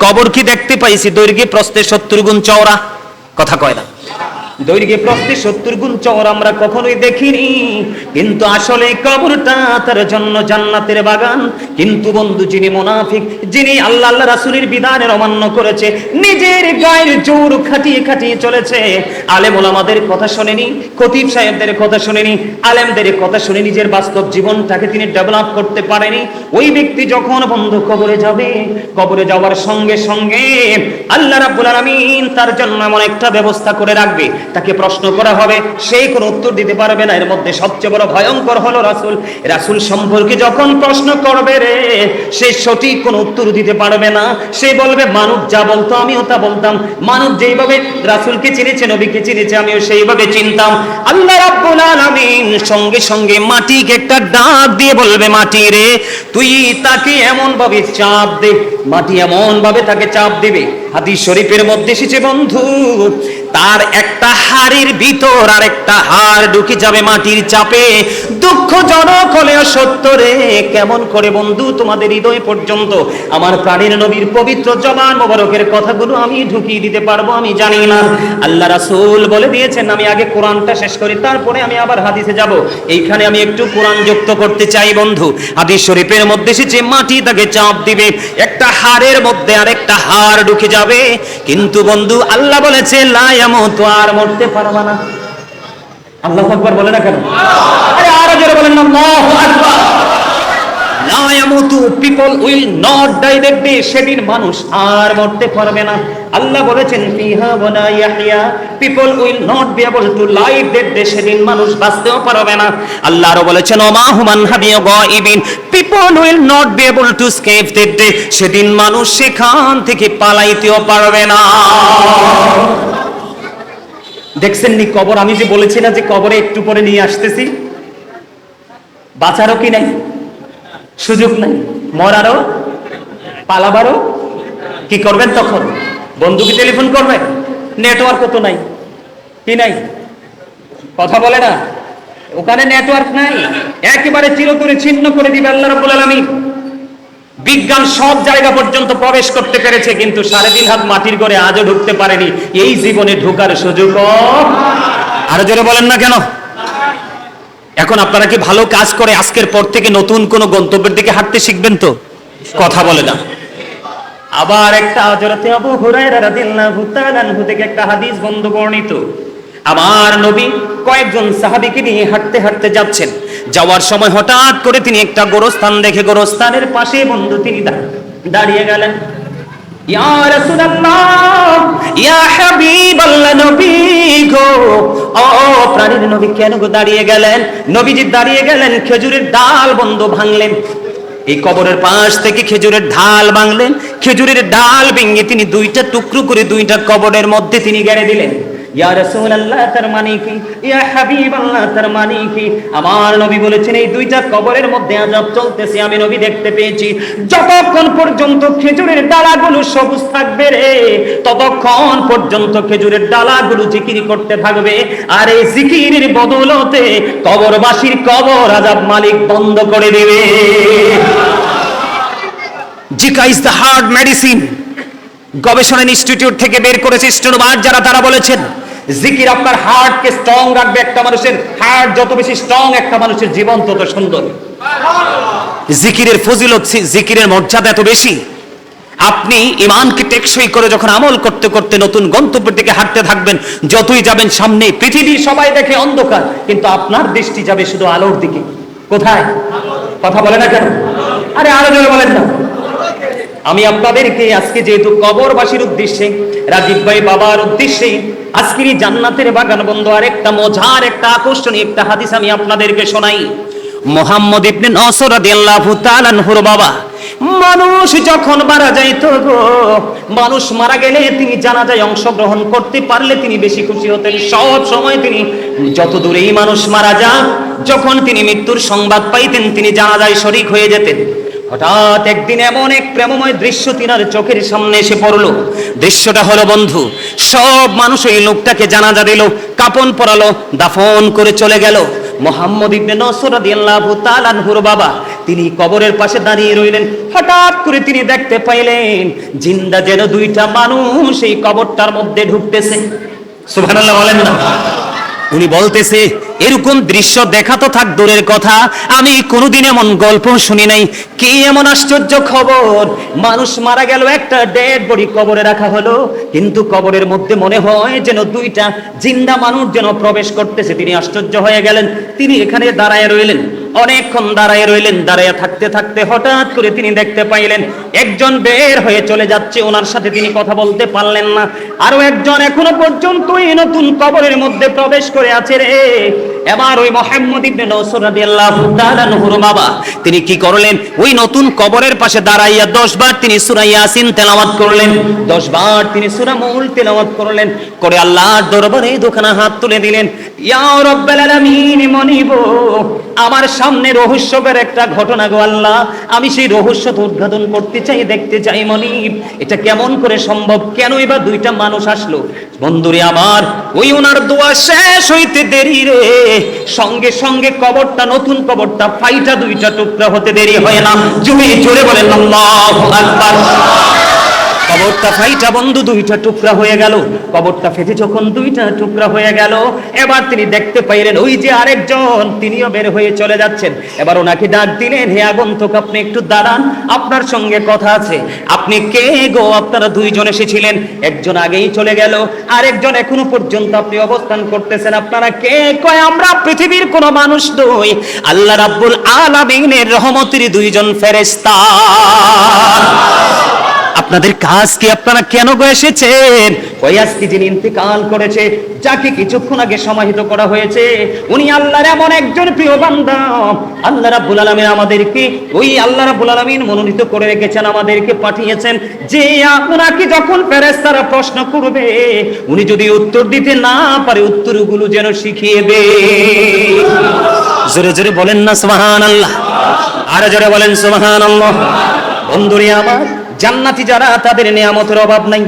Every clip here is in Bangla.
কবর কি দেখতে পাইছি দৈর্ঘ্যে প্রস্থে 70 গুণ চওড়া? কথা কয় না। দৈর্ঘ্যে প্রস্থে 70 গুণ চওড়া আমরা কখনোই দেখিনি, কিন্তু আসলে কবরটা তার জন্য জান্নাতের বাগান। কিন্তু বন্ধু, যিনি মুনাফিক, যিনি আল্লাহ রাসূলের বিধানের অমান্য করেছে, নিজের গায়ের জোর খাটিয়ে খাটিয়ে চলেছে, আলেম ওলামাদের কথা শুনেনি, খতিব সাহেবদের কথা শুনেনি, আলেমদের কথা শুনে নিজের বাস্তব জীবনটাকে তিনি ডেভেলপ করতে পারেনি, ওই ব্যক্তি যখন বন্ধু কবরে যাবে, কবরে যাওয়ার সঙ্গে সঙ্গে আল্লাহ রাব্বুল আলামিন তার জন্য এমন একটা ব্যবস্থা করে রাখবে, তাকে প্রশ্ন করা হবে, সে কোনো উত্তর দিতে পারবে না। এর মধ্যে সবচেয়ে বড় ভয়ঙ্কর হলো রাসূল সম্পর্কে যখন প্রশ্ন করবে রে, সে সঠিক কোনো উত্তর দিতে পারবে না। সে বলবে, মানুষ যা বলতো আমিও তা বলতাম, মানুষ যেইভাবে রাসূলকে চিনেছে, নবীকে চিনেছে, আমিও সেইভাবে চিনতাম। আল্লাহ রাব্বুল আলামিন সঙ্গে সঙ্গে মাটিকে একটা ডাক দিয়ে বলবে, মাটি রে, তুই তাকে এমন ভাবে চাপ দে, মাটি এমন ভাবে তাকে চাপ দিবে, হাদিস শরীফের মধ্যে এসেছে বন্ধু, তার একটা হাড়ের ভিতর আর একটা হাড় ঢুকে যাবে মাটির চাপে। দুঃখজনক হলেও সত্য রে। কেমন করে বন্ধু তোমাদের হৃদয় পর্যন্ত আমার প্রাণের নবীর পবিত্র জবান মোবারকের কথাগুলো আমি ঢুকিয়ে দিতে পারবো আমি জানি না। আল্লাহ রাসূল বলে দিয়েছেন, আমি আগে কোরআনটা শেষ করি, তারপরে আমি আবার হাদিসে যাব। এইখানে আমি একটু কোরআন যুক্ত করতে চাই বন্ধু। হাদিস শরীফের মধ্যে এসেছে, মাটি তাকে চাপ দিবে, একটা হাড়ের মধ্যে আর একটা হাড় ঢুকে যাবে। কিন্তু বন্ধু, আল্লাহ বলেছে লা ইয়ামুতু, আর মরতে পারবে না। আল্লাহু আকবার বলে না কেন? আরে আরো জোরে বলেন না, আল্লাহু আকবার। লা ইয়ামুতু, people will not die that day, সেদিন মানুষ আর মরতে পারবে না। আল্লাহ বলেছেন ফিহা ওয়ালা ইয়াহইয়া, people will not be able to live that day, সেদিন মানুষ বাঁচতেও পারবে না। আল্লাহ আরো বলেছেন ওমা হুমান হাবিয়া গায়িবিন, people will not be able to escape that day, সেদিন মানুষ সেখান থেকে পালাইতেও পারবে না। দেখছেন নি কবর? আমি যে বলেছি না যে কবরে একটু পরে নিয়ে আসতেছি, বাঁচারও কি নাই, সুযোগ নাই, মরারও পালাবারও। কি করবেন তখন? বন্ধুকে টেলিফোন করবেন, নেটওয়ার্ক তো নাই, কি নাই, কথা বলে না, ওখানে নেটওয়ার্ক নাই, একেবারে চিরতরে ছিন্ন করে দিবে আল্লাহ রাব্বুল আলামিন। বিজ্ঞান সব জায়গা পর্যন্ত প্রবেশ করতে পেরেছে, কিন্তু 3.5 হাত মাটির ঘরে আজও ঢুকতে পারেনি। এই জীবনে ঢোকার সুযোগ আরো জোরে বলেন না কেন? এখন আপনারা কি ভালো কাজ করে আজকের পর থেকে নতুন কোন গন্তব্যের দিকে হাঁটতে শিখবেন তো? কথা বলে না। আবার একটা হযরতে আবু হুরায়রা রাদিয়াল্লাহু তাআলা আনহু থেকে একটা হাদিস বন্ধু বর্ণিত, আমার নবী কয়েকজন সাহাবীকে নিয়ে হাঁটতে হাঁটতে যাচ্ছেন, যাওয়ার সময় হঠাৎ করে তিনি একটা গোরস্থান দেখে গোরস্থানের পাশে বন্ধু তিনি দাঁড়িয়ে গেলেন। ইয়া রাসূলুল্লাহ, ইয়া হাবিবাল্লাহ, নবী গো, ও প্রাণের নবী, কেন গো দাঁড়িয়ে গেলেন? নবীজি দাঁড়িয়ে গেলেন, খেজুরের ডাল বন্ধু ভাঙলেন, এই কবরের পাশ থেকে খেজুরের ডাল ভাঙলেন, খেজুরের ডাল ভেঙে তিনি দুইটা টুকরো করে দুইটা কবরের মধ্যে তিনি গেড়ে দিলেন। ইয়া রাসূলুল্লাহ, তার মানে কি? ইয়া হাবিবাল্লাহ, তার মানে কি? আমার নবী বলেছেন, এই দুইটা কবরের মধ্যে আযাব চলতেছে, আমি নবী দেখতে পেয়েছি। যতক্ষণ পর্যন্ত খেজুরের ডালাগুলো সবুজ থাকবে রে, ততক্ষণ পর্যন্ত খেজুরের ডালাগুলো জিকির করতে থাকবে, আর এই জিকিরের বদৌলতে কবরবাসীর কবর আযাব মালিক বন্ধ করে দেবে। Zika is the heart medicine. গবেষণা ইনস্টিটিউট থেকে বের করেছে স্টেনোবার যারা, তারা বলেছেন জিকির আপনার হার্টকে স্ট্রং রাখবে। একটা মানুষের হার্ট যত বেশি স্ট্রং, একটা মানুষের জীবন তত সুন্দর। জিকিরের ফজিলত, জিকিরের মর্যাদা এত বেশি। আপনি ঈমানকে টেকসই করে যখন আমল করতে করতে নতুন গন্তব্যের দিকে হাঁটতে থাকবেন, যতই যাবেন সামনে, পৃথিবীর সবাই দেখে অন্ধকার, কিন্তু আপনার দৃষ্টি যাবে শুধু আলোর দিকে। কোথায়? কথা বলে না কেন? আরে আরো জোরে বলেন না। আমি আপনাদেরকে আজকে যেহেতু কবরবাসীর উদ্দেশ্যে, রাজীব ভাই বাবার উদ্দেশ্যে আজকের এই জান্নাতের বাগান বন্ধু আরেকটা মজার, একটা আকর্ষণীয় একটা হাদিস আমি আপনাদেরকে শোনাই। মুহাম্মদ ইবনে নসর রাদিয়াল্লাহু তাআলা আনহুর বাবা, মানুষ যখন মারা যাইতো গো, মানুষ মারা গেলে তিনি জানাজায় অংশগ্রহণ করতে পারলে তিনি বেশি খুশি হতেন। সব সময় তিনি যত দূরেই মানুষ মারা যান, যখন তিনি মৃত্যুর সংবাদ পাইতেন, তিনি জানাজায় শরীক হয়ে যেতেন। হঠাৎ একদিন এমন এক প্রেমময় দৃশ্য তিনার চোখের সামনে এসে পড়লো। দৃশ্যটা হলো বন্ধু, সব মানুষ ওই লোকটাকে জানাজা দিল, কাফন পরালো, দাফন করে চলে গেল। মুহাম্মদ ইবনে নসর রাদিয়াল্লাহু তাআলা আনহুর বাবা তিনি কবরের পাশে দাঁড়িয়ে রইলেন। হঠাৎ করে তিনি দেখতে পাইলেন জিন্দা যেন দুইটা মানুষ এই কবরটার মধ্যে ঢুকতেছে। সুবহানাল্লাহ বলেন না। উনি বলতেছে, এরকম দৃশ্য দেখা তো থাক দূরের কথা, আমি কোনোদিন এমন গল্প শুনি নাই। কি এমন আশ্চর্য খবর, মানুষ মারা গেল, একটা ডেড বডি কবরে রাখা হলো, কিন্তু কবরের মধ্যে মনে হয় যেন দুইটা জিন্দা মানুষ যেন প্রবেশ করতেছে। তিনি আশ্চর্য হয়ে গেলেন। তিনি এখানে দাঁড়ায় রইলেন, অনেকক্ষণ দাঁড়ায় রইলেন। দাঁড়ায় থাকতে থাকতে হঠাৎ করে তিনি দেখতে পাইলেন একজন বের হয়ে চলে যাচ্ছে, ওনার সাথে তিনি কথা বলতে পারলেন না। আরো একজন এখনো পর্যন্ত এই নতুন কবরের মধ্যে প্রবেশ করে আছে রে। এবার ওই মুহাম্মদ ইবনে নসর রাদিয়াল্লাহু তাআলা আনহুর বাবা তিনি কি করলেন, ওই নতুন কবরের পাশে দাঁড়াইয়া 10 বার তিনি সূরা ইয়াসিন তেলাওয়াত করলেন। 10 বার তিনি সূরা মুল তেলাওয়াত করলেন, করে আল্লাহর দরবারে দুখানা হাত তুলে দিলেন। ইয়া রাব্বাল আলামিন, মনিব আমার সামনে রহস্যের একটা ঘটনা গো আল্লাহ, আমি সেই রহস্য উদ্ঘাটন করতে চাই, দেখতে চাই মনিব, এটা কেমন করে সম্ভব, কেনই বা দুইটা মানুষ আসলো। বন্ধুরে আমার, ওই ওনার দোয়া শেষ হইতে দেরি রে, সঙ্গে সঙ্গে কবরটা, নতুন কবরটা ফাইটা দুইটা টুকরা হতে দেরি হয় না। জুড়ে জোরে বলেন আল্লাহু আকবার। কবরটা ফাইটা বন্ধু দুইটা টুকরা হয়ে গেল। কবরটা ফেটে যখন দুইটা টুকরা হয়ে গেল, এবার তিনি দেখতে পাইলেন ওই যে আরেকজন, তিনিও বের হয়ে চলে যাচ্ছেন। এবার ওনাকে ডাক দিলেন, হে আগন্তুক, আপনি একটু দাঁড়ান, আপনার সঙ্গে কথা আছে। আপনি কে গো? আপনারা দুইজন এসেছিলেন, একজন আগেই চলে গেল, আরেকজন এখনো পর্যন্ত আপনি অবস্থান করতেছেন। আপনারা কে? কয় আমরা পৃথিবীর কোন মানুষ নই, আল্লাহ রাব্বুল আলামিনের রহমতের দুইজন ফেরেশতা। আপনাদের কাজ কি? আপনারা কেন গো এসেছেন? ওই আজকে যিনি ইন্তেকাল করেছে, যাকে কিছুক্ষণ আগে সমাহিত করা হয়েছে, উনি আল্লাহর এমন একজন প্রিয় বান্দা। আল্লাহ রাব্বুল আলামিন আমাদেরকে, ওই আল্লাহ রাব্বুল আলামিন মনোনীত করে রেখেছেন, আমাদেরকে পাঠিয়েছেন যে আপনাকে যখন ফেরেশতারা প্রশ্ন করবে, উনি যদি উত্তর দিতে না পারে, উত্তরগুলো যেন শিখিয়ে দেয়। জোরে জোরে বলেন না সুবহানাল্লাহ, আরো জোরে বলেন সুবহানাল্লাহ। বন্ধুরে আমার, জান্নাতি যারা, তাদের নিয়ামতের অভাব নাই।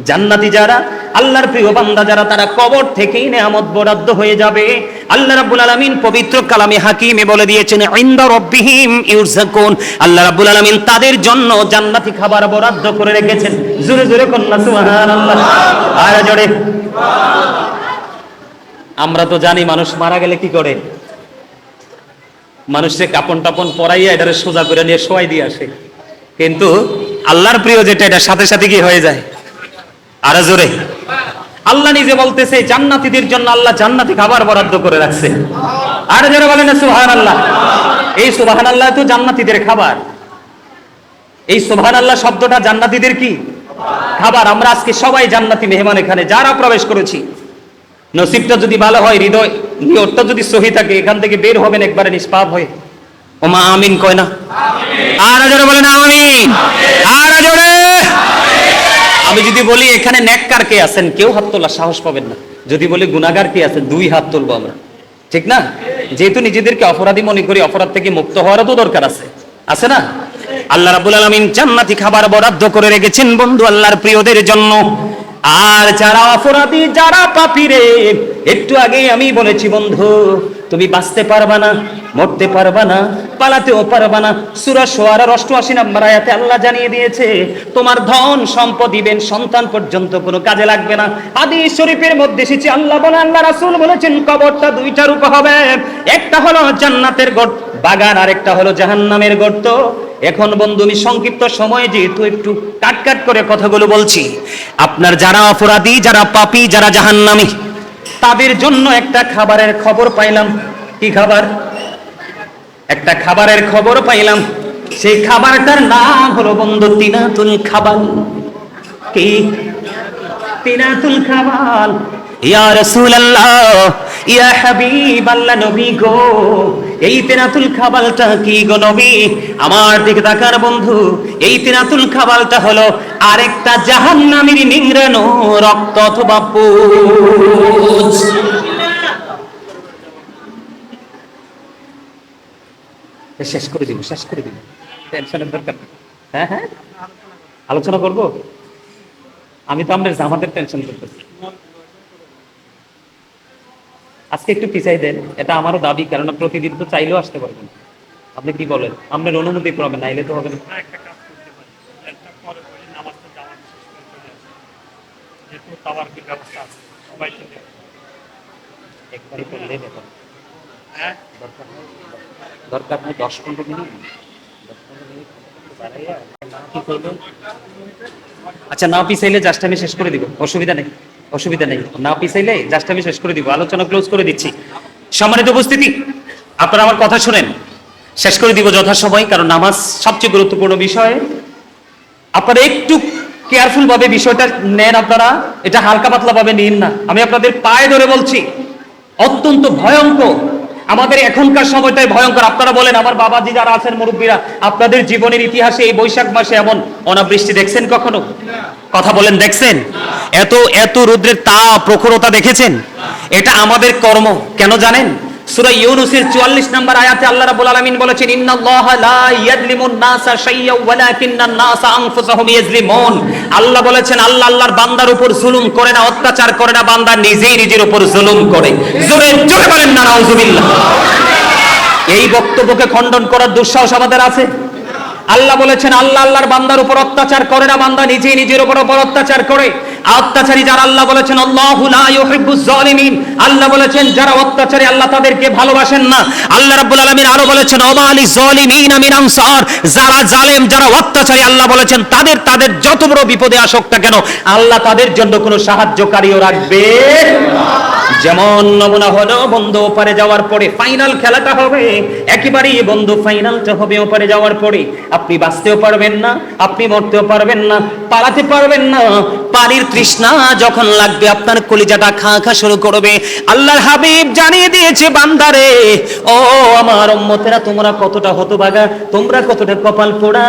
জান্নাতি যারা, আল্লাহর প্রিয় বান্দা যারা, তারা কবর থেকেই নিয়ামত বরাদ্দ হয়ে যাবে। আল্লাহ রাব্বুল আলামিন পবিত্র কালামে হাকিমে বলে দিয়েছেন, ইনদা রাব্বিহিম ইউরযাকুন, আল্লাহ রাব্বুল আলামিন তাদের জন্য জান্নাতি খাবার বরাদ্দ করে রেখেছেন। জোরে জোরে কন্না সুবহানাল্লাহ, আর জোরে। আমরা তো জানি মানুষ মারা গেলে কি করে, মানুষকে কাপন টাপন পরাইয়া এটারে সোজা করে নিয়ে শোয়াই দিয়ে আসে, কিন্তু আল্লাহর প্রিয় যেটা, এটা সাথে সাথে কি হয়ে যায়। আরো জোরে। আল্লাহ নিজে বলতেছে জান্নাতীদের জন্য আল্লাহ জান্নাতি খাবার বরাদ্দ করে রাখছে। আরো জোরে বলেন সুবহানাল্লাহ। এই সুবহানাল্লাহ তো জান্নাতীদের খাবার। এই সুবহানাল্লাহ শব্দটা জান্নাতীদের কি খাবার। আমরা আজকে সবাই জান্নাতি মেহমান, এখানে যারা প্রবেশ করেছি, নসিবটা যদি ভালো হয়, হৃদয় নিয়তটা যদি সহি থাকে, এখান থেকে বের হবেন একবারে নিষ্পাপ হয়ে। ওমা আমিন কয় না? আর জোরে বলেন আমিন। আর জোরে। আমি যদি বলি এখানে নেককার কে আছেন, কেউ হাত তোলার সাহস পাবেন না। যদি বলি গুনাহগার কে আছেন, 2 হাত তুলবো আমরা, ঠিক না? যেহেতু নিজেদেরকে অপরাধী মনে করি, অপরাধ থেকে মুক্ত হওয়ারও তো দরকার আছে, আছে না? আল্লাহ রাব্বুল আলামিন জান্নাতি খাবার বরাদ্দ করে রেখেছেন বন্ধু আল্লাহর প্রিয়দের জন্য। আর যারা অপরাধী, যারা পাপী রে, একটু আগেই আমি বলেছি বন্ধু, তুমি বাঁচতে পারবা না, মরতে পারবা না, পালাতেও পারবা না। সূরা শুআরার 88 নম্বর আয়াতে আল্লাহ জানিয়ে দিয়েছে, তোমার ধন সম্পদ দিবেন, সন্তান পর্যন্ত কোনো কাজে লাগবে না। হাদিস শরীফের মধ্যে এসেছে, আল্লাহ বলেন, আল্লাহ রাসূল বলেছেন, কবরটা 2টা রূপে হবে। একটা হলো জান্নাতের বাগান, আর একটা হলো জাহান্নামের গর্ত। এখন বন্ধু, আমি সংক্ষিপ্ত সময়ে যেহেতু একটু কাট করে কথাগুলো বলছি, আপনার যারা অপরাধী, যারা পাপী, যারা জাহান্নামী, তাদের জন্য একটা খাবারের খবর পাইলাম। কি খাবার? একটা খাবারের খবর পাইলাম। সেই খাবারটার নাম হলো বন্ধু তিনাতুল খাবাল। কি? তিনাতুল খাবাল। ইয়া রাসূলুল্লাহ, ইয়া হাবিবাল্লাহ, নবী গো, এই তিনাতুল খাবালটা কি গো নবী? আমার দিকে তাকার বন্ধু, এই তিনাতুল খাবালটা হলো আরেকটা জাহান্নামীর নিংড়ানো রক্ত অথবা পুঁজ। শেষ করে দিব, শেষ করে দিব, টেনশনের দরকার। হ্যাঁ হ্যাঁ, আলোচনা করব। আমি তো আমাদের জামাতের টেনশন করতেছি। আজকে একটু পিছাই দেন, এটা আমারও দাবি, কারণ প্রতিদিন তো চাইলেও আসতে পারবেন। আপনি কি বলেন? আপনার অনুমতি প্রয়োজন, নাইলে তো হবে না। একটা কাজ করতে পারি, একটা পরে বলি নামাজটা জামাত শেষ করে চলে আসে, যেহেতু তাওয়ারকির ব্যবস্থা আছে সবাই চলে আসে। একবারই করলেই দেখুন, হ্যাঁ, দরকার নেই 10-15 মিনিট, 10-15 মিনিট বাড়াইয়া কি করবেন? আচ্ছা, না পিছাইলে জাস্ট আমি শেষ করে দিব, অসুবিধা নেই, অসুবিধা নেই। না পিছাইলে জাস্ট আমি শেষ করে দিব, আলোচনা ক্লোজ করে দিচ্ছি। সম্মানিত উপস্থিতি, আপনারা আমার কথা শুনেন, শেষ করে দিব যথাসময়, কারণ নামাজ সবচেয়ে গুরুত্বপূর্ণ বিষয়। আপনারা একটু কেয়ারফুল ভাবে বিষয়টা নেন, আপনারা এটা হালকা পাতলা ভাবে নিন না। আমি আপনাদের পায়ে ধরে বলছি, অত্যন্ত ভয়ঙ্কর। আমাদের এখনকার সময়টাই ভয়ঙ্কর। আপনারা বলেন, আমার বাবাজি যারা আছেন, মুরব্বীরা, আপনাদের জীবনের ইতিহাসে এই বৈশাখ মাসে এমন অনাবৃষ্টি দেখছেন কখনো? কথা বলেন, দেখছেন? এত এত রৌদ্রের তাপ, প্রখরতা দেখেছেন? এটা আমাদের কর্ম। কেন জানেন? সূরা ইউনূসের 44 নম্বর আয়াতে আল্লাহ রাব্বুল আলামিন বলেছেন, ইন্নাল্লাহা লা ইয়াযলিমুন নাসা শাইয়্যান ওয়ালাকিন্নান নাসা আনফুসাহুম ইয়াযলিমুন। আল্লাহ বলেছেন, আল্লাহ আল্লাহর বান্দার উপর জুলুম করে না, অত্যাচার করে না, বান্দা নিজেই নিজের উপর জুলুম করে। জোরে জোরে বলেন না নাউযুবিল্লাহ। এই বক্তব্যকে খণ্ডন করার দুঃসাহস আমাদের আছে? আল্লাহ বলেছেন, আল্লাহ আল্লাহর বান্দার উপর অত্যাচার করে না, বান্দা নিজেই নিজের উপর অত্যাচার করে। অত্যাচারী যারা, আল্লাহ বলেছেন আল্লাহু লা ইউহিব্বুজ জালিমিন। আল্লাহ বলেছেন যারা অত্যাচারী, আল্লাহ তাদেরকে ভালোবাসেন না। আল্লাহ রাব্বুল আলামিন আরো বলেছেন, ওমা লিজ জালিমিনা মিন আনসার। যারা জালেম, যারা অত্যাচারী, আল্লাহ বলেছেন তাদের তাদের যত বড় বিপদে আসুক না কেন, আল্লাহ তাদের জন্য কোনো সাহায্যকারীও রাখবে না। যেমন নমুনা হলো, বন্ধু ওপারে যাওয়ার পরে ফাইনাল খেলাটা হবে, একেবারেই বন্ধু ফাইনালটা হবে ওপারে যাওয়ার পরে। আপনি বাঁচতেও পারবেন না, আপনি মরতেও পারবেন না, পালাতে পারবেন না। পানির তৃষ্ণা যখন লাগবে, আপনার কলিজাটা খা খা শুরু করবে। আল্লাহর হাবিব জানিয়ে দিয়েছে, বান্দারে, ও আমার উম্মতেরা, তোমরা কতটা হতভাগা, তোমরা কতটা কপাল পোড়া।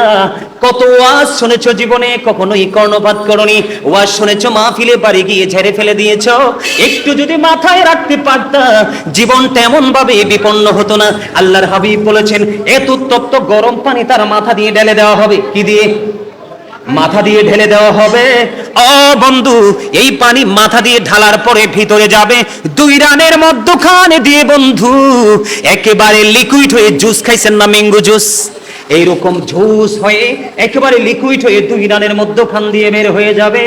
কত ওয়াজ শুনেছো জীবনে, কখনোই কর্ণপাত করনি। ওয়াজ শুনেছো, মাহফিলে বাড়ি গিয়ে ঝেড়ে ফেলে দিয়েছো। একটু যদি মাথায় রাখতে পারতা, জীবনটা এমন ভাবে বিপন্ন হতো না। আল্লাহর হাবিব বলেছেন, এত উত্তপ্ত গরম পানি তার মাথা দিয়ে ঢেলে দেওয়া হবে। কি দিয়ে? মাথা দিয়ে ঢেলে দেওয়া হবে। ও বন্ধু, এই পানি মাথা দিয়ে ঢালার পরে ভিতরে যাবে 2 রানের মধ্যখানে দিয়ে, বন্ধু একেবারে লিকুইড হয়ে, জুস খাইছেন না, ম্যাঙ্গো জুস, এইরকম জুস হয়ে একেবারে লিকুইড হয়ে 2 রানের মধ্যখান দিয়ে বের হয়ে যাবে।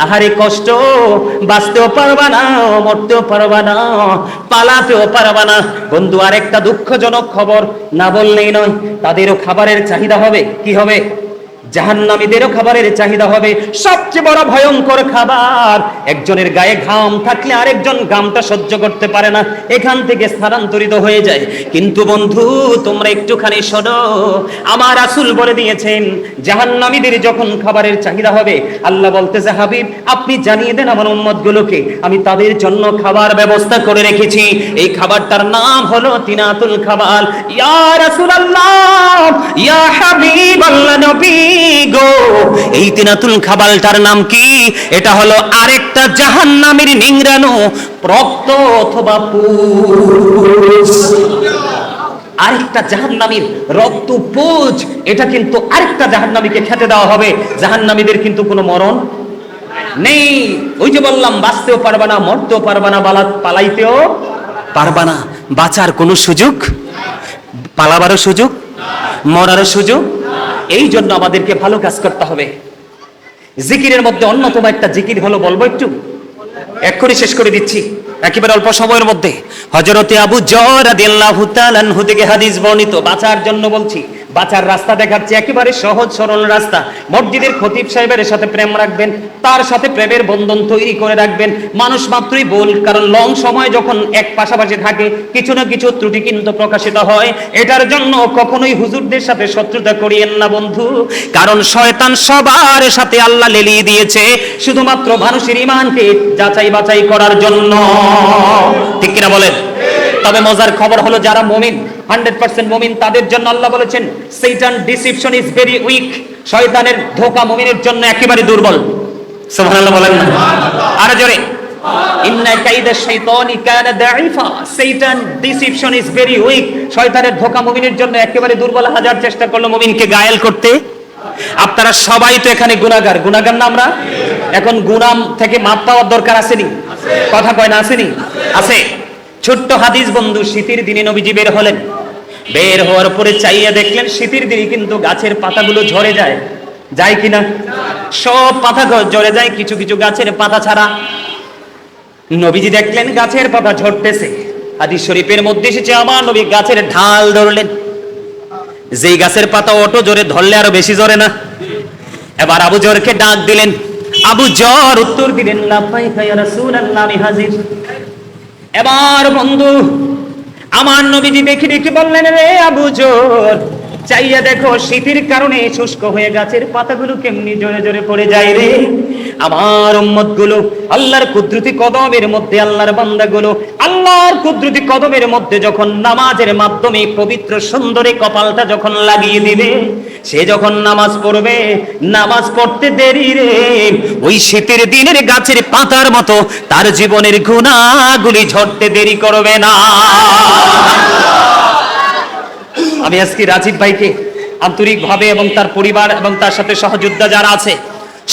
আহারে কষ্ট, বাঁচতেও পারবা না, মরতেও পারবা না, পালাতেও পারবা না। বন্ধু, আরেকটা দুঃখজনক খবর না বললেই নয়, তাদেরও খাবারের চাহিদা হবে। কি হবে? জাহান্নামীদেরও খাবারের চাহিদা হবে। সবচেয়ে বড় ভয়ঙ্কর খাবার, একজনের গায়ে ঘাম থাকলে আরেকজন ঘামটা সহ্য করতে পারে না, এখান থেকে স্থানান্তরিত হয়ে যায়। কিন্তু বন্ধু, তোমরা একটুখানি শোনো, আমার রাসূল বলে দিয়েছেন, জাহান্নামীদের যখন খাবারের চাহিদা হবে, আল্লাহ বলতেছে, হাবিব আপনি জানিয়ে দেন আমার উম্মতগুলোকে, আমি তাদের জন্য খাবার ব্যবস্থা করে রেখেছি। এই খাবারটার নাম হলো তিনাতুল খাবাল। ইয়া রাসূলুল্লাহ, ইয়া হাবিবাল্লাহ, নবী গো, এই তিনাতুল খাবালটার নাম কি? এটা হলো আরেকটা জাহান্নামীর নিংড়ানো রক্ত অথবা পুজ। আরেকটা জাহান্নামীর রক্ত পুজ, এটা কিন্তু আরেকটা জাহান্নামীকে খেতে দেওয়া হবে। জাহান্নামীদের কিন্তু কোনো মরণ নেই। ওই যে বললাম, বাঁচতেও পারবা না, মরতেও পারবা না, পালাইতেও পারবা না। বাঁচার কোনো সুযোগ, পালাবারও সুযোগ, মরারও সুযোগ। এই জন্য আমাদেরকে ভালো কাজ করতে হবে। জিকিরের মধ্যে অন্যতম একটা জিকির হলো, বলবো একটু, এক্ষুনি শেষ করে দিচ্ছি একেবারে অল্প সময়ের মধ্যে। হযরতে আবু যর রাদিয়াল্লাহু তাআলা আনহু থেকে হাদিস বর্ণিত, বাঁচার জন্য বলছি, বাঁচার রাস্তা দেখাচ্ছে, একেবারে সহজ সরল রাস্তা। মসজিদের খতিব সাহেবের সাথে প্রেম রাখবেন, তার সাথে প্রেমের বন্ধন তৈরি করে রাখবেন। মানুষ মাত্রই বল, কারণ লং সময় যখন এক পাশাপাশি থাকে, কিছু না কিছু ত্রুটি কিন্তু প্রকাশিত হয়। এটার জন্য কখনোই হুজুরদের সাথে শত্রুতা করিয়েন না বন্ধু, কারণ শয়তান সবার সাথে আল্লাহ লেলিয়ে দিয়েছে শুধুমাত্র মানুষের ঈমানকে যাচাই বাছাই করার জন্য। ঠিক কিনা বলেন? তবে মজার খবর হলো, যারা মুমিন, 100% মুমিন, তাদের জন্য আল্লাহ বলেছেন, শয়তান ডিসিপশন ইজ ভেরি উইক। শয়তানের ধোঁকা মুমিনের জন্য একেবারে দুর্বল। সুবহানাল্লাহ বলেন না? আর জোরে, ইন্না কাইদা শাইতানি কানা দাঈফা। শয়তান ডিসিপশন ইজ ভেরি উইক। শয়তানের ধোঁকা মুমিনের জন্য একেবারে দুর্বল। হাজার চেষ্টা করলো মুমিনকে গায়েল করতে। আপনারা সবাই তো এখানে গুনাহগার, গুনাহগার না আমরা? এখন গুনাহ থেকে মাপ পাওয়ার দরকার আসেনি? কথা কয় না, আসেনি? আছে। ছোট্ট হাদিস বন্ধু, শীতের দিনে নবীজি বের হলেন, বের হওয়ার পরে চাইয়া দেখলেন শীতের দিনে কিন্তু গাছের পাতাগুলো ঝরে যায়, যায় কিনা? সব পাতা ঝরে যায়, কিছু কিছু গাছের পাতা ছাড়া। নবীজি দেখলেন গাছের পাতা ঝরতেছে। হাদিস শরীফের মধ্যে এসেছে আমার নবী গাছের ঢাল ধরলেন। যেই গাছের পাতা অটো জোরে ধরলে আরো বেশি জোরে না? এবার আবু জরকে ডাক দিলেন। আবু জর উত্তর দিলেন, লাব্বাইকা ইয়া রাসূলুল্লাহ, আমি হাজির। এবার বন্ধু আমার নবীজি দেখে দেখে বললেন, রে আবু জর, চাইয়া দেখো শীতের কারণে শুষ্ক হয়ে গাছের পাতাগুলো কেমনি জোরে জোরে পড়ে যায় রে। আমার উম্মত গুলো আল্লাহর কুদরতি কদমের মধ্যে, আল্লাহর বান্দাগুলো আল্লাহর কুদরতি কদমের মধ্যে যখন নামাজের মাধ্যমে পবিত্র সুন্দরে কপালটা যখন লাগিয়ে দিবে, সে যখন নামাজ পড়বে, নামাজ পড়তে দেরি রে ওই শীতের দিনের গাছের পাতার মতো তার জীবনের গুনাহগুলি ঝরতে দেরি করবে না। আমি আজকে রাজীব ভাইকে আন্তরিকভাবে এবং তার পরিবার এবং তার সাথে সহযোদ্ধা যারা আছে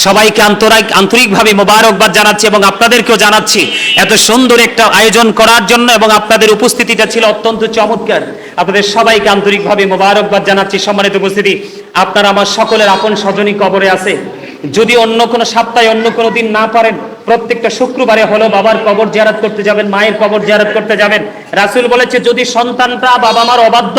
সবাইকে আন্তরিকভাবে মোবারকবাদ জানাচ্ছি এবং আপনাদেরকেও জানাচ্ছি এত সুন্দর একটা আয়োজন করার জন্য, এবং আপনাদের উপস্থিতিটা ছিল অত্যন্ত চমৎকার। আপনাদের সবাইকে আন্তরিকভাবে মোবারকবাদ জানাচ্ছি। সম্মানিত উপস্থিতি, আপনারা আমার সকলের আপন স্বজনই কবরে আছে। যদি অন্য কোনো সপ্তাহে অন্য কোনো দিন না পারেন, প্রত্যেকটা শুক্রবারে হলো বাবার কবর জিয়ারত করতে যাবেন, মায়ের কবর জিয়ারত করতে যাবেন। রাসূল বলেছে যদি সন্তানটা বাবা মার অবাধ্য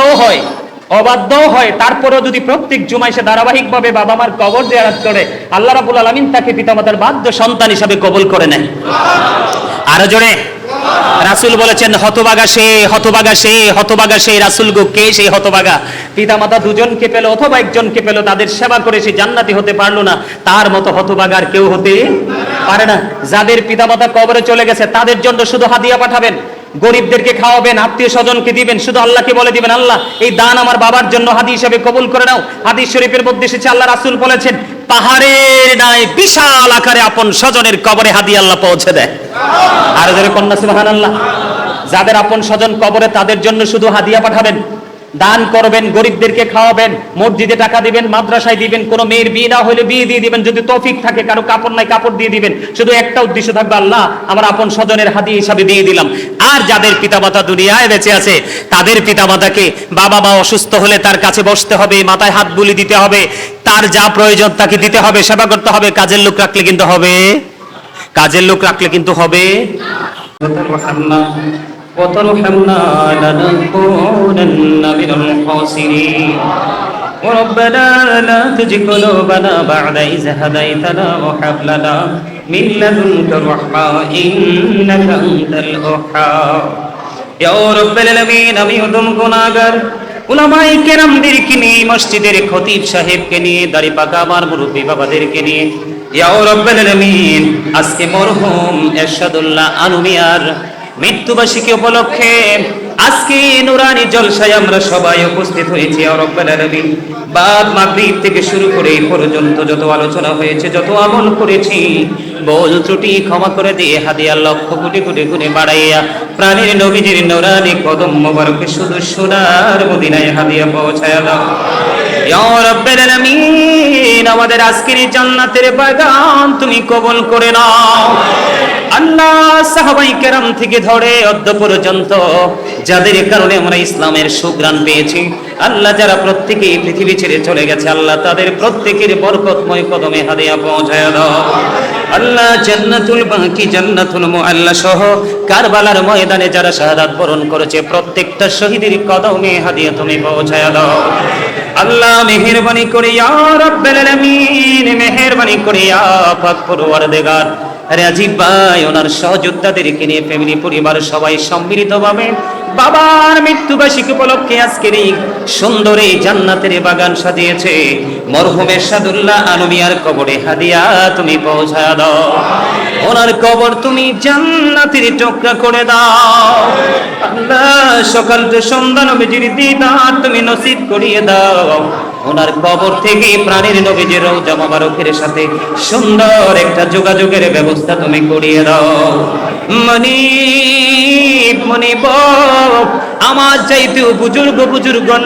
হয় তারপরেও যদি প্রত্যেক জুমায় সে ধারাবাহিকভাবে বাবা মার কবর জিয়ারত করে, আল্লাহ রাব্বুল আলামিন তাকে পিতামাতার বাধ্য সন্তান হিসাবে কবুল করে নেয়। আরো জোরে রাসূল বলেছেন, হতভাগা সে রাসূল গো, কে সেই হতভাগা? পিতামাতা দুজনকে পেল অথবা একজনকে পেল, তাদের সেবা করে সে জান্নাতি হতে পারলো না, তার মতো হতভাগা আর কেউ হতে পারে না। যাদের পিতামাতা কবরে চলে গেছে তাদের জন্য শুধু হাদিয়া পাঠাবেন, গরিবদেরকে খাওয়াবেন, আত্মীয় স্বজনকে দিবেন, শুধু আল্লাহকে বলে দিবেন, আল্লাহ এই দান আমার বাবার জন্য হাদিয়া হিসেবে কবুল করে নাও। হাদিস শরীফের মধ্যে এসেছে আল্লাহ রাসূল বলেছেন, পাহাড়ের ন্যায় বিশাল আকারে আপন স্বজনের কবরে হাদিয়া আল্লাহ পৌঁছে দেয়। আর যারা কন্যা সুবহানাল্লাহ, যাদের আপন স্বজন কবরে তাদের জন্য শুধু হাদিয়া পাঠাবেন, দান করবেন, গরিবদেরকে খাওয়াবেন, মসজিদে টাকা দিবেন, মাদ্রাসায় দিবেন, কোনো মেয়ের বিয়ে না হলে বিয়ে দিয়ে দিবেন, যদি তৌফিক থাকে, কারো কাপড় নাই কাপড় দিয়ে দিবেন। শুধু একটা উদ্দেশ্য থাকবে, আল্লাহ আমার আপন স্বজনের হাদিয়া হিসাবে দিয়ে দিলাম। আর যাদের পিতামাতা দুনিয়ায় বেঁচে আছে তাদের পিতামাতাকে, বাবা মা অসুস্থ হলে তার কাছে বসতে হবে, মাথায় হাত বুলি দিতে হবে, তার যা প্রয়োজন তাকে দিতে হবে, সেবা করতে হবে। কাজের লোক রাখলে কিন্তু হবে وترحمنا لنكونن من الخاسرين وربنا لا تزغ قلوبنا بعد إذ هديتنا وهب لنا من لدنك رحمة إنك أنت الوهاب يا رب العالمين। আমি উদম গুনাহগার, উলামায়ে কেরামদেরকে নিয়ে, মসজিদের খতিব সাহেবকে নিয়ে, দাড়ি পাকা আমার মুরব্বী বাবাদেরকে নিয়ে, ইয়া রাব্বুল আলামিন আজকে মরহুম এরশাদুল্লাহ আনু মিয়ার মৃত্যুবার্ষিকী উপলক্ষে আজকে নুরানি জলসায় আমরা সবাই উপস্থিত হয়েছি। ইয়া রাব্বুল আলামিন বাদ মাগরিব থেকে শুরু করে এই পর্যন্ত যত আলোচনা হয়েছে, যত আমল করেছি, ভুল ত্রুটি ক্ষমা করে দিয়ে হাদিয়া লক্ষ কোটি কোটি গুণে বাড়াইয়া প্রাণের নবীজির নুরানি কদম মোবারকে শুধু সোনার মদিনায় হাদিয়া পৌঁছায়া দাও। ইয়া রাব্বুল আলামিন আমাদের আজকের এই জান্নাতের বাগান তুমি কবুল করে নাও। আল্লাহ সাহাবায়ে কেরাম থেকে ধরে অদ্য পর্যন্ত যাদের কারণে আমরা ইসলামের সুঘ্রাণ পেয়েছি, আল্লাহ যারা প্রত্যেকেই পৃথিবী ছেড়ে চলে গেছে, আল্লাহ তাদের প্রত্যেকের বরকতময় কদমে হাদিয়া পৌঁছায়া দাও। আল্লাহ জান্নাতুল বাকি, জান্নাতুল মুআল্লা সহ কারবালার ময়দানে যারা শাহাদাত বরণ করেছে প্রত্যেকটা শহীদের কদমে হাদিয়া তুমি পৌঁছায়া দাও। আল্লাহ মেহেরবানি করে ইয়া রাব্বুল আলামিন, মেহেরবানি করে ইয়া পাক পরওয়ারদিগার, রাজীব ভাই ওনার সহযোদ্ধাদেরকে নিয়ে ফ্যামিলি পরিবার সবাই সম্মিলিতভাবে বাবার মৃত্যুবার্ষিকী উপলক্ষে আজকের এই সুন্দর এই জান্নাতের বাগান সাজিয়েছে। মরহুম এরশাদুল্লাহ আনু মিয়ার কবরে হাদিয়া তুমি পৌঁছায়া দাও, ওনার কবর তুমি জান্নাতের টুকরা করে দাও। আল্লাহ সকাল থেকে সন্ধ্যা নবীজির দিদার তুমি নসিব করিয়ে দাও। ওনার কবর থেকে প্রাণের নবীজির রওজা মোবারকের সাথে সুন্দর একটা যোগাযোগের ব্যবস্থা তুমি করিয়ে দাও। মনিব আমার চাইতেও বুজুর্গ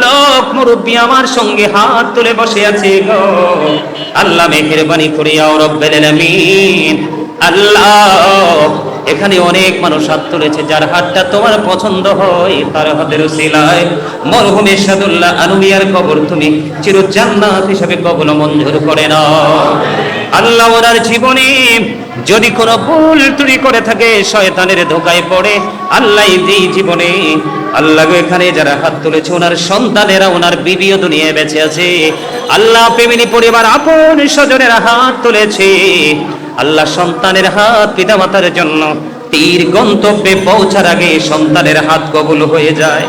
লোক মুরব্বী আমার সঙ্গে হাত তুলে বসে আছে গো। আল্লাহ মেহেরবানি করে ইয়া রাব্বুল আলামিন, আল্লাহ এখানে অনেক মানুষ হাত তুলেছে, যার হাতটা তোমার পছন্দ হয় তার হাতের উসিলায় মরহুম এরশাদুল্লাহ আনুমিয়ার কবর তুমি চির জান্নাত হিসেবে কবুল মঞ্জুর করে নাও। আল্লাহ ওনার জীবনে যদি কোনো ভুল ত্রুটি করে থাকে, শয়তানের ধোকায় পড়ে, আল্লাহ এই জীবনে আল্লাহ এখানে যারা হাত তুলেছে ওনার সন্তানেরা, ওনার বিবিও দুনিয়ায় বেঁচে আছে, আল্লাহ ফ্যামিলি পরিবার আপন স্বজনেরা হাত তুলেছে, আল্লাহ সন্তানের হাত পিতামাতার জন্য তীর গন্তব্যে পৌঁছার আগে সন্তানের হাত কবুল হয়ে যায়।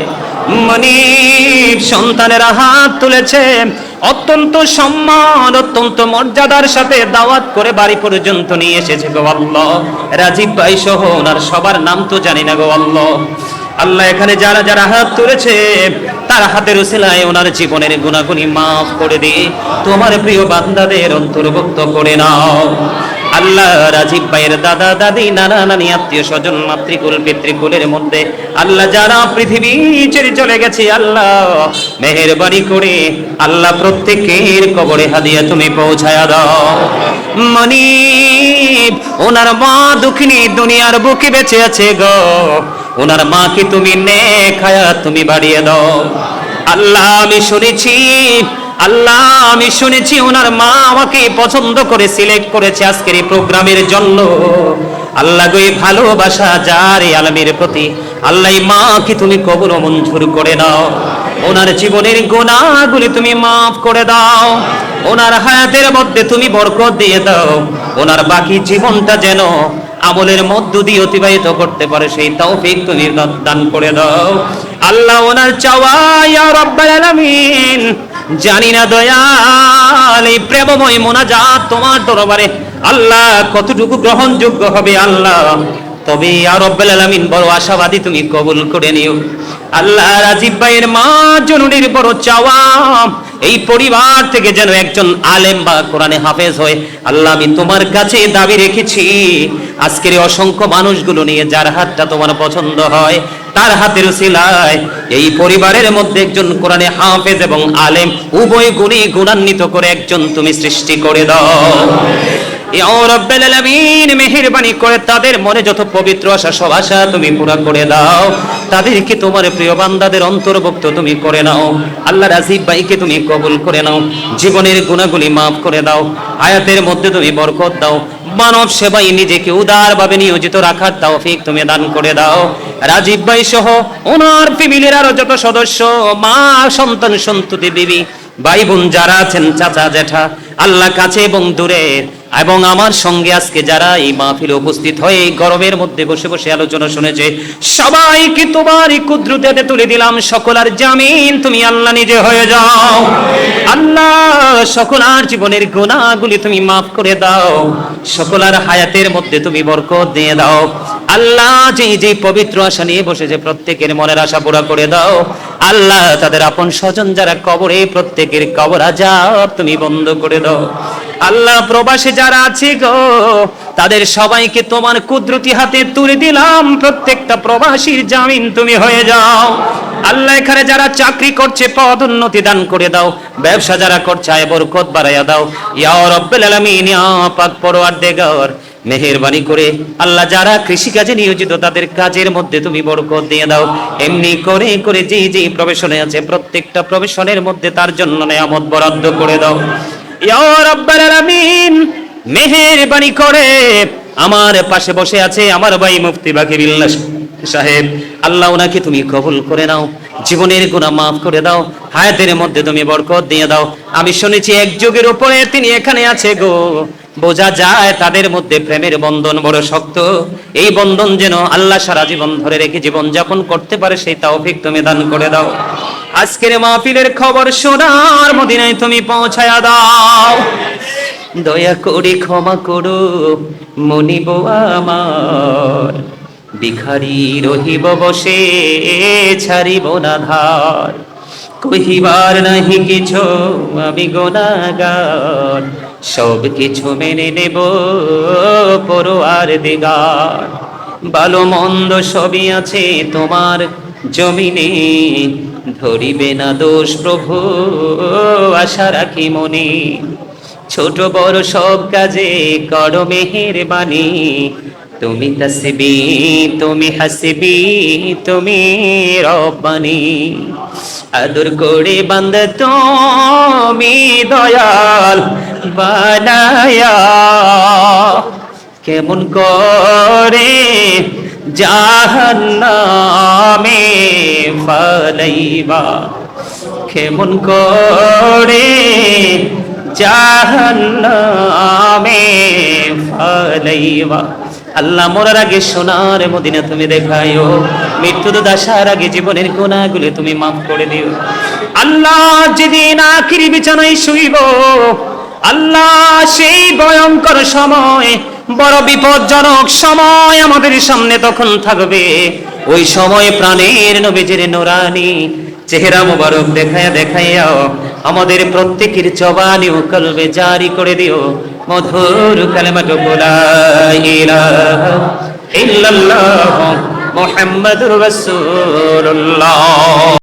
মনিব সন্তানেরা হাত তুলেছে, অত্যন্ত সম্মান অত্যন্ত মর্যাদার সাথে দাওয়াত করে বাড়ি পর্যন্ত নিয়ে এসেছে গো আল্লাহ। রাজীব ভাই সহ ওনার সবার নাম তো জানি না গো আল্লাহ। আল্লাহ এখানে যারা যারা হাত তুলেছে তার হাতের উসিলায় ওনার জীবনের গুনাহগুনি মাফ করে দিয়ে তোমার প্রিয় বান্দাদের অন্তর্ভুক্ত করে নাও। আল্লাহ রাজীব ভাইয়ের দাদা দাদি নানা নানি আত্মীয় স্বজন মাতৃকুল পিতৃকুলের মধ্যে আল্লাহ যারা পৃথিবী ছেড়ে চলে গেছে, আল্লাহ মেহেরবানি করে আল্লাহ প্রত্যেকের কবরে হাদিয়া তুমি পৌঁছায়া দাও। মনিব ওনার মা দুঃখিনী দুনিয়ার বুকে বেঁচে আছে গো, ওনার মাকে তুমি নেক হায়াত তুমি বাড়িয়ে দাও। আল্লাহ আমি শুনেছি ওনার মা আমাকে পছন্দ করে সিলেক্ট করেছে আজকের এই প্রোগ্রামের জন্য। আল্লাহ গো এই ভালোবাসা যার এই আলমের প্রতি, আল্লাহ এই মাকে তুমি কবুল মঞ্জুর করে নাও। ওনার জীবনের গুনাহগুলি তুমি মাফ করে দাও, ওনার হায়াতের মধ্যে তুমি বরকত দিয়ে দাও, ওনার বাকি জীবনটা যেন আমলের মধ্য দিয়ে অতিবাহিত করতে পারে সেই তৌফিক তুমি দান করে দাও। আল্লাহ ওনার চাওয়া ইয়া রাব্বাল আলামিন, জানি না দয়াল এই প্রেমময় মোনাজাত তোমার দরবারে আল্লাহ কতটুকু গ্রহণযোগ্য হবে আল্লাহ, তবে ইয়া রাব্বাল আলামিন বড় আশাবাদী তুমি কবুল করে নিও। আল্লাহ রাজীব ভাইয়ের মা জননীর বড় চাওয়া এই পরিবার থেকে যেন একজন আলেম বা কোরআনে হাফেজ হয়। আল্লাহ আমি তোমার কাছে দাবি রেখেছি আজকের অসংখ্য মানুষগুলো নিয়ে যার হাতটা তোমার পছন্দ হয় তার হাতের উসিলায় এই পরিবারের মধ্যে একজন কোরআনে হাফেজ এবং আলেম উভয় গুণে গুণান্বিত করে একজন তুমি সৃষ্টি করে দাও। ইয়া রাব্বাল আলামিন মেহেরবানি করে তাদের মনে যত পবিত্র আশা সব আশা তুমি পুরা করে দাও, তাদেরকে তোমার প্রিয় বান্দাদের অন্তর্ভুক্ত তুমি করে নাও। আল্লাহ রাজীব ভাইকে তুমি কবুল করে নাও, জীবনের গুনাহগুলি মাফ করে দাও, হায়াতের মধ্যে তুমি বরকত দাও, মানব সেবায় নিজেকে উদারভাবে নিয়োজিত রাখার তৌফিক তুমি দান করে দাও। রাজীব ভাই সহ ওনার ফ্যামিলির আরো যত সদস্য, মা সন্তান সন্ততি বিবি ভাই বোন যারা আছেন, চাচা জেঠা, আল্লাহ কাছে এবং দূরের, এবং আমার সঙ্গে আজকে যারা এই মাহফিলে উপস্থিত হয়ে গরমের মধ্যে বসে বসে আলোচনা শুনেছে, সবাইকে তোমার কুদরতে তুলে দিলাম। সকলার জামিন তুমি আল্লাহ নিজে হয়ে যাও। আল্লাহ সকলার জীবনের গুনাহগুলি তুমি মাফ করে দাও, সকলার হায়াতের মধ্যে তুমি বরকত দিয়ে দাও। আল্লাহ যে পবিত্র আশা নিয়ে বসেছে প্রত্যেকের মনের আশা পুরা করে দাও। আল্লাহ তাদের আপন স্বজন যারা কবরে, প্রত্যেকের কবর আযাব তুমি বন্ধ করে দাও। আল্লাহ প্রবাসী যারা আছে গো তাদের সবাইকে তোমার কুদরতি হাতে তুলে দিলাম, প্রত্যেকটা প্রবাসীর জামিন তুমি হয়ে যাও। আল্লাহ এখানে যারা চাকরি করছে পদোন্নতি দান করে দাও, ব্যবসা যারা করছে আয় বরকত বাড়াইয়া দাও। ইয়া রাব্বাল আলামিন ইয়া পাক পরওয়ারদিগার মেহেরবানি করে আল্লাহ যারা কৃষি কাজে নিয়োজিত তাদের কাজের মধ্যে তুমি বরকত দিয়ে দাও। এমনি করে করে যে প্রফেশনে আছে প্রত্যেকটা প্রফেশনের মধ্যে তার জন্য নিয়ামত বরাদ্দ করে দাও। ইয়া রাব্বাল আলামিন মেহেরবানি করে আমার পাশে বসে আছে আমার ভাই মুফতি বাকিরুল্লাহ সাহেব, আল্লাহ ওনাকে তুমি কবুল করে নাও, জীবনের গুনাহ মাফ করে দাও, হায়াতের মধ্যে তুমি বরকত দিয়ে দাও। আমি শুনেছি এক যুগের উপরে তিনি এখানে আছে গো, বোঝা যায় তাদের মধ্যে প্রেমের বন্ধন বড় শক্ত। এই বন্ধন যেন আল্লাহ সারা জীবন ধরে রেখে জীবন যাপন করতে পারে সেই তৌফিক তুমি দান করে দাও। আজকের মাহফিলের খবর সোনার মদিনায় তুমি পৌঁছায়া দাও। দয়া করে ক্ষমা করো মনিব আমার, ভিখারি রহিব বসে ছাড়িব না ধার, কহিবার নাহি কিছু আমি গুনাহগার, সব কিছু মেনে নেব পরওয়ারদিগার। ভালো মন্দ সবই আছে তোমার জমিনে, ধরিবে না দোষ প্রভু আশা রাখি মনে, ছোট বড় সব কাজে করো মেহেরবানি, তুমি তসবি, তুমি হাসবি, তুমি রব্বানি, আদর করে বান্দ তুমি দয়াল বানায়া, কেমন করে জাহান্নামে ফালাইবা, কেমন করে জাহান্নামে ফালাইবা। আল্লাহ মরার আগে সোনার মদিনা তুমি দেখায়ো, মৃত্যু আসার আগে জীবনের গুনাহগুলো তুমি মাফ করে দিও। আল্লাহ যেদিন আখিরি বিছানায় শুইব, আল্লাহ সেই ভয়ঙ্কর সময়, বড় বিপজ্জনক সময় আমাদের সামনে তখন থাকবে। ওই সময় প্রাণের নবীজির নূরানি চেহারা মুবারক দেখায়া দেখাইয়া আমাদের প্রত্যেকের জবানি ও কলবে জারি করে দিও মধুর কালেমাটুকু লা ইলাহা ইল্লাল্লাহ মুহাম্মাদুর রাসূলুল্লাহ।